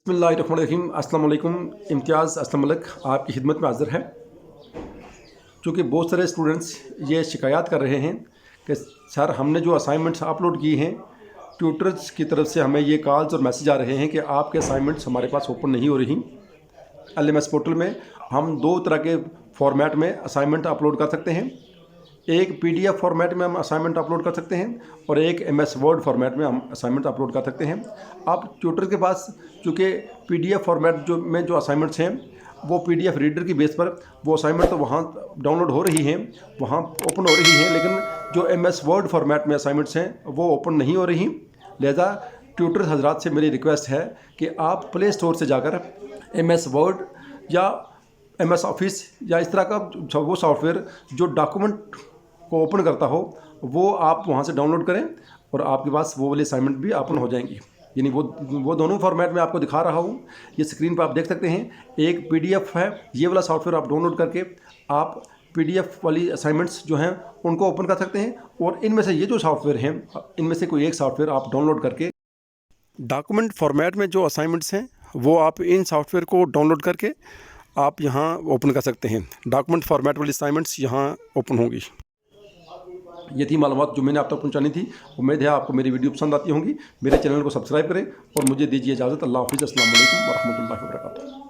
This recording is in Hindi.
बिस्मिल्लाहिर्रहमानिर्रहीम। अस्सलाम वालेकुम। इम्तियाज़ असलम मलिक आपकी खिदमत में हाज़िर है। चूँकि बहुत सारे स्टूडेंट्स ये शिकायत कर रहे हैं कि सर हमने जो असाइनमेंट्स अपलोड किए हैं ट्यूटर्स की तरफ से हमें ये कॉल्स और मैसेज आ रहे हैं कि आपके असाइनमेंट्स हमारे पास ओपन नहीं हो रही। LMS पोर्टल में हम दो तरह के फॉर्मेट में असाइनमेंट अपलोड कर सकते हैं। एक PDF फॉर्मेट में हम असाइनमेंट अपलोड कर सकते हैं और एक MS वर्ड फॉर्मेट में हम असाइनमेंट अपलोड कर सकते हैं। अब ट्यूटर के पास चूँकि PDF फॉर्मेट जो असाइनमेंट्स हैं वो PDF रीडर की बेस पर वो असाइनमेंट तो वहाँ डाउनलोड हो रही हैं, वहाँ ओपन हो रही हैं, लेकिन जो MS वर्ड फॉर्मेट में असाइनमेंट्स हैं वो ओपन नहीं हो रही। लिहाजा ट्यूटर हजरात से मेरी रिक्वेस्ट है कि आप प्ले स्टोर से जाकर MS वर्ड या MS ऑफिस या इस तरह का वो सॉफ्टवेयर जो डॉक्यूमेंट को ओपन करता हो वो आप वहाँ से डाउनलोड करें और आपके पास वो वाली असाइनमेंट भी ओपन हो जाएंगी। यानी वो दोनों फॉर्मेट में आपको दिखा रहा हूँ, ये स्क्रीन पर आप देख सकते हैं। एक PDF है, ये वाला सॉफ्टवेयर आप डाउनलोड करके आप PDF वाली असाइनमेंट्स जो हैं उनको ओपन कर सकते हैं, और इनमें से ये जो सॉफ्टवेयर हैं इनमें से कोई एक सॉफ्टवेयर आप डाउनलोड करके डॉक्यूमेंट फॉर्मेट में जो असाइनमेंट्स हैं वो आप इन सॉफ्टवेयर को डाउनलोड करके आप यहाँ ओपन कर सकते हैं। डॉक्यूमेंट फॉर्मेट वाली असाइनमेंट्स यहाँ ओपन होंगी। ये थी मालूमात जो मैंने आप तक पहुँचानी थी। उम्मीद है आपको मेरी वीडियो पसंद आती होंगी। मेरे चैनल को सब्सक्राइब करें और मुझे दीजिए इजाज़त। अल्लाह हाफ़िज़। अस्सलाम वालेकुम व रहमतुल्लाहि व बरकातुहू।